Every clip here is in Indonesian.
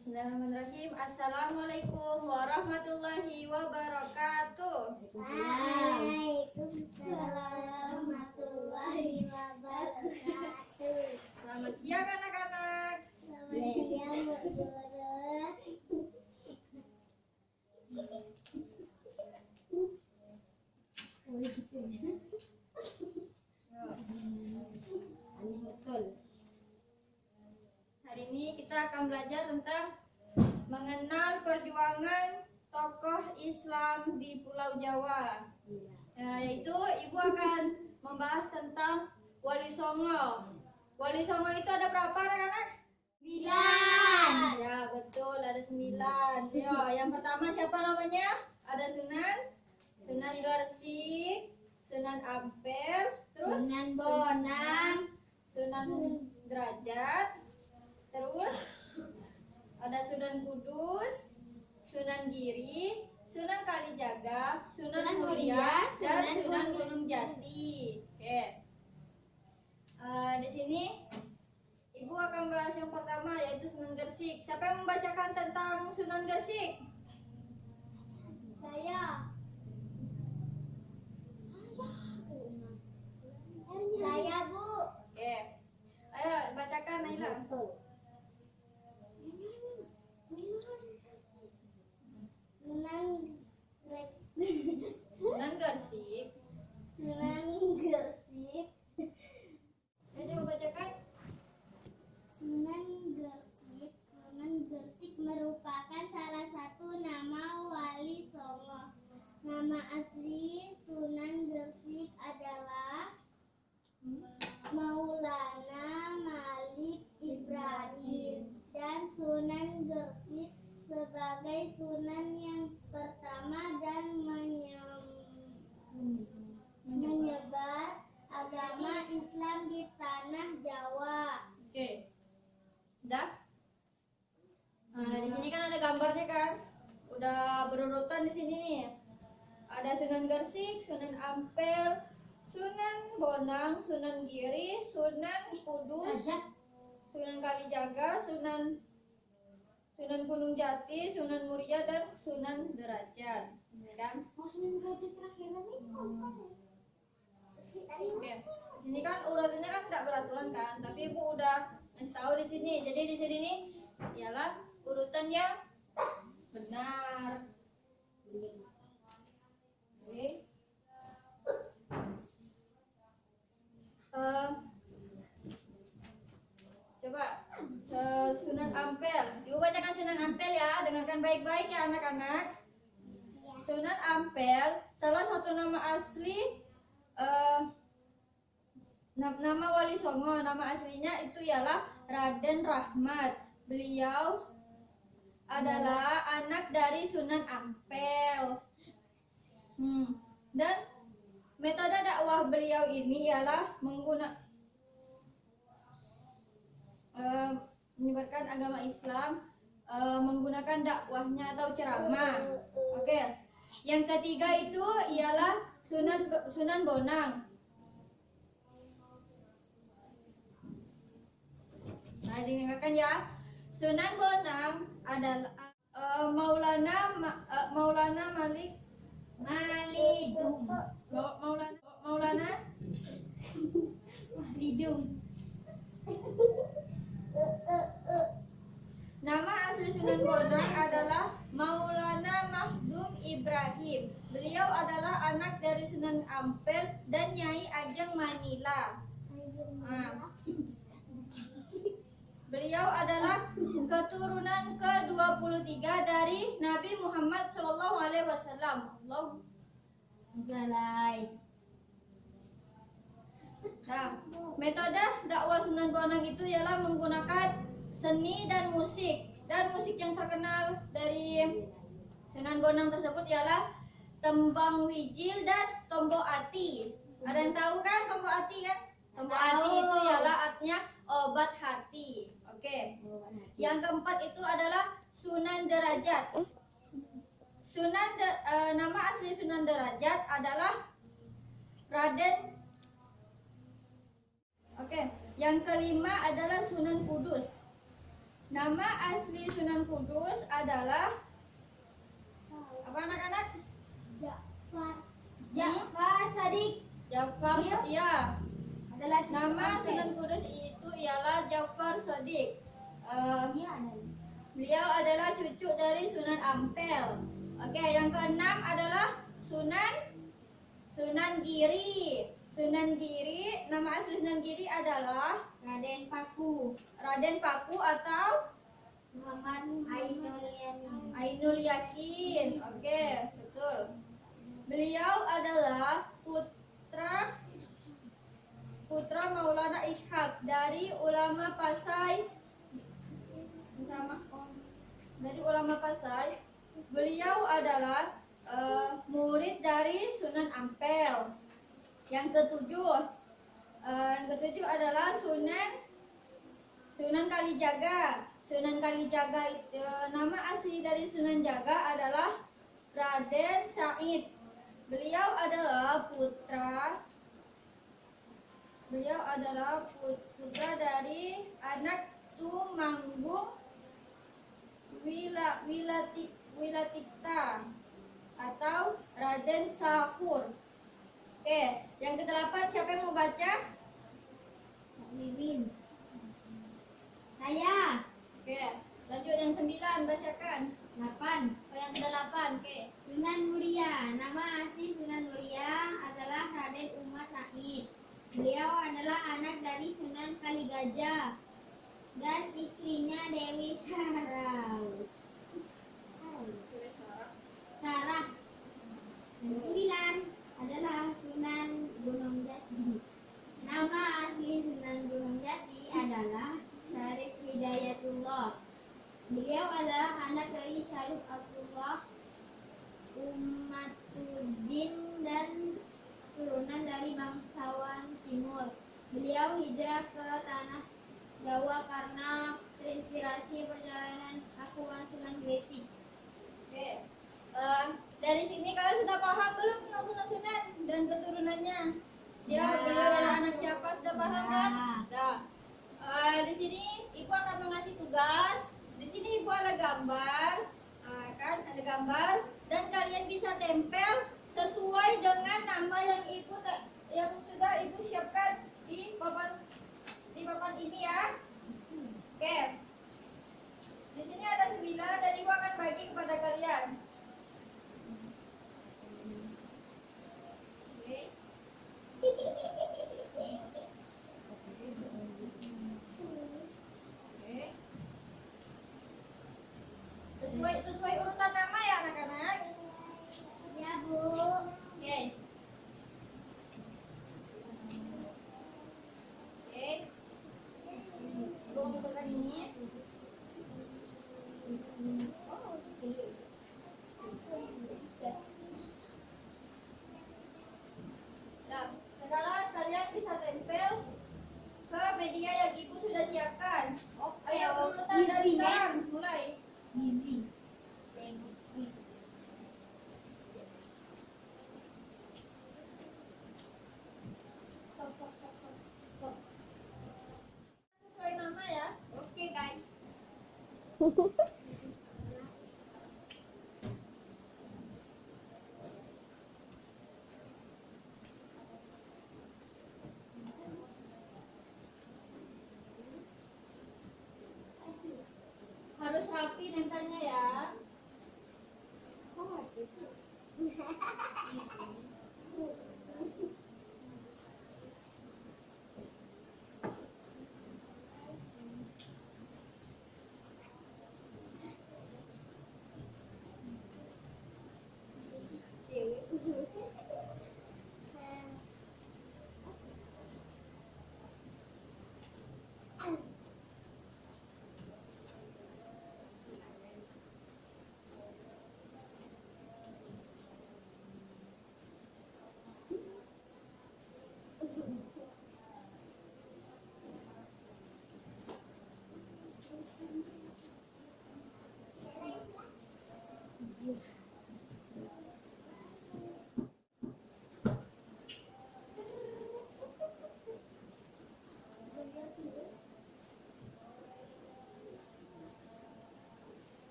Bismillahirrahmanirrahim. Assalamualaikum warahmatullahi wabarakatuh. Waalaikumsalam warahmatullahi wabarakatuh. Selamat siang anak-anak. Selamat siang Bu Guru. Hari ini kita akan belajar tentang mengenal perjuangan tokoh Islam di Pulau Jawa. Yaitu Ibu akan membahas tentang Wali Songo. Wali Songo itu ada berapa anak-anak? 9. Ya betul, ada 9. Yo, yang pertama siapa namanya? Ada Sunan Gersik, Sunan Ampel, terus Sunan Bonang, Sunan Derajat, terus ada Sunan Kudus, Sunan Giri, Sunan Kalijaga, Sunan Muria, dan Sunan Gunung Jati. Oke. Di sini Ibu akan bahas yang pertama, yaitu Sunan Gersik. Siapa yang membacakan tentang Sunan Gersik? saya. Saya Bu. Oke. Ayo bacakan Naila. Sunan Gersik. Sunan Gersik. Ayo coba bacakan. Sunan Gersik merupakan salah satu nama Wali Songo. Nama asli Sunan Gersik adalah Maulana Malik Ibrahim, dan Sunan Gersik sebagai sunan yang pertama dan menyebar agama Islam di tanah Jawa. Oke. Udah? Nah, di sini kan ada gambarnya kan? Udah berurutan di sini nih. Ada Sunan Gersik, Sunan Ampel, Sunan Bonang, Sunan Giri, Sunan Kudus, Sunan Kalijaga, Sunan Gunung Jati, Sunan Muria, dan Sunan Derajat. Ya kan? Sunan Derajat terakhir nih. Oke. Di sini kan urutannya kan tidak beraturan kan, tapi Ibu udah ngasih tahu di sini. Jadi di sini nih ialah urutan yang benar. Oke. Coba Sunan Ampel. Ibu bacakan Sunan Ampel ya. Dengarkan baik-baik ya anak-anak. Sunan Ampel salah satu nama asli nama Wali Songo. Nama aslinya itu ialah Raden Rahmat. Beliau adalah anak dari Sunan Ampel. Dan metode dakwah beliau ini ialah menyebarkan agama Islam menggunakan dakwahnya atau ceramah. Oke. Yang ketiga itu ialah Sunan Bonang. Nah, dengarkan ya. Sunan Bonang adalah Maulana Malik Malidung. Maulana Lidung. Nama asli Sunan Bonang adalah Maulana Mahdum Ibrahim. Beliau adalah anak dari Sunan Ampel dan Nyai Ajeng Manila. Beliau adalah keturunan ke-23 dari Nabi Muhammad SAW. Nah, metode dakwah Sunan Bonang itu ialah menggunakan seni dan musik. Dan musik yang terkenal dari Sunan Bonang tersebut ialah tembang wijil dan tombok ati. Ada yang tahu kan tombok ati kan? Tombok ati itu ialah artinya obat hati. Oke. Yang keempat itu adalah Sunan Derajat. Nama asli Sunan Derajat adalah Raden. Oke. Yang kelima adalah Sunan Kudus. Nama asli Sunan Kudus adalah apa anak-anak? Ja'far Shadiq. Ja'far, ya. Adalah Nama Sunan Kudus itu ialah Ja'far Shadiq. Beliau adalah cucu dari Sunan Ampel. Oke, yang keenam adalah Sunan Giri. Sunan Giri, nama asli Sunan Giri adalah Raden Paku. Raden Paku atau Muhammad Ainul Ainul Yakin. Oke, betul. Beliau adalah putra Maulana Ishaq dari ulama Pasai. Beliau adalah murid dari Sunan Ampel. Yang ketujuh adalah Sunan Kalijaga. Sunan Kalijaga itu nama asli dari Sunan Jaga adalah Raden Said. Beliau adalah putra dari anak Tumanggung Wilatikta atau Raden Sahur. Oke, yang kedelapan siapa yang mau baca? Mimin. Saya. Oke, lanjut yang 9 bacakan. 8. Oh, yang ke-8. Oke. Sunan Muria. Nama asli Sunan Muria adalah Raden Umar Said. Beliau adalah anak dari Sunan Kaligaja dan istrinya Dewi Sarah. Dan 9 adalah Sunan Gunung Jati. Nama asli Sunan Gunung Jati adalah Syarif Hidayatullah. Beliau adalah anak dari Syarif Abdullah Ummatuddin dan turunan dari bangsawan Timur. Beliau hijrah ke tanah Jawa karena terinspirasi perjalanan Akuan Sunan Gresik. Oke. Dari sini kalian sudah paham belum tentang Sunan-Sunan dan keturunannya? Beliau adalah anak siapa? Sudah paham kan? Sudah. Di sini Ibu akan mengasih tugas. Di sini Ibu ada gambar, kan? Ada gambar dan kalian bisa tempel sesuai dengan nama yang sudah Ibu siapkan di papan ini ya. Oke. Di sini ada 9 dan Ibu akan bagi kepada kalian. Sesuai urutan nama ya anak-anak. Ya, Bu. Oke. Ibu ambilkan ini. Nah, sekarang kalian bisa tempel ke media yang Ibu sudah siapkan. Ayo urutan dari sekarang mulai. Easy. Stop. Sesuai nama ya. Oke, guys. Harus rapi nempelnya ya.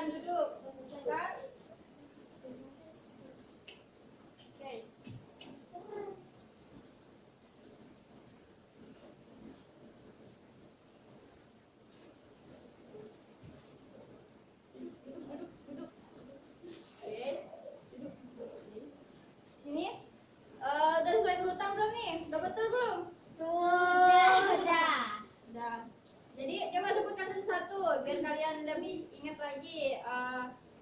Silakan duduk. Selesaikan. Oke. Duduk. Oke. Duduk. Sini. Udah sesuai urutan belum nih? Udah betul belum? Sudah. Udah. Jadi coba sebutkan satu-satu biar kalian lebih ingat lagi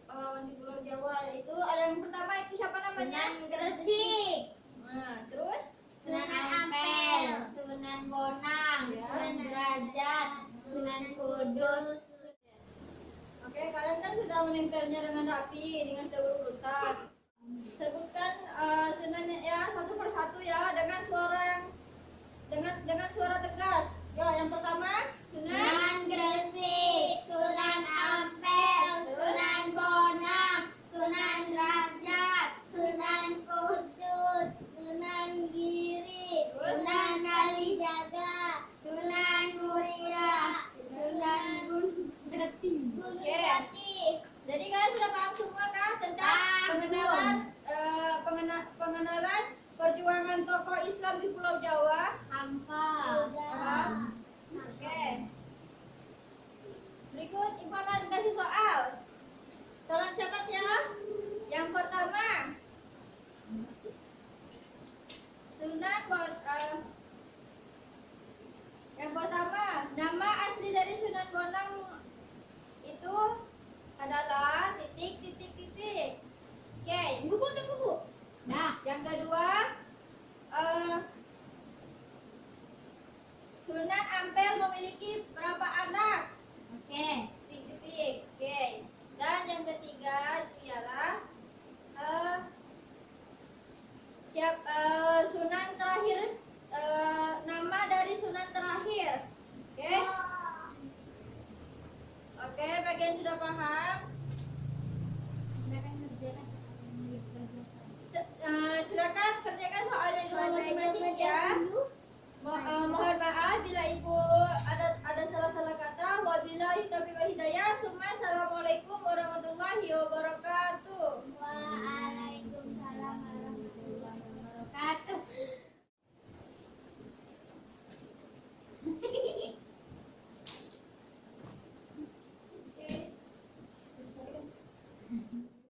pengalaman di Pulau Jawa. Yaitu ada yang pertama itu siapa namanya? Sunan Gresik, Nah, terus Sunan Ampel, Sunan Bonang, Ya. Sunan Derajat, Sunan Kudus. oke, kalian kan sudah menempelnya dengan rapi, dengan berurutan. Sebutkan sunannya ya satu persatu ya dengan suara yang dengan suara tegas. Ya, yang pertama Sunan. Sunan Gresik, Sunan Ampel, Sunan Bonang, Sunan Derajat, Sunan Kudus, Sunan Giri, Sunan Kalijaga, Sunan Muria, Sunan Gunung Jati. Jadi kalian sudah paham semua kan tentang pengenalan perjuangan tokoh Islam di Pulau Jawa? Paham? Oke. Berikut ibu akan kasih soal. Tolong catat ya. Yang pertama, yang pertama, nama asli dari Sunan Bonang itu adalah titik. Oke. Kubu. Nah, Yang kedua, Sunan Ampel memiliki berapa anak? oke. Titik. Oke. Dan yang ketiga ialah Sunan terakhir, nama dari Sunan terakhir. Oke. Oke, bagian sudah paham? Silakan kerjakan soalnya dulu masing-masing ya. Mohon maaf bila ibu ada salah-salah kata. Wabillahi taufiq wal hidayah. Assalamualaikum warahmatullahi wabarakatuh. Waalaikumsalam.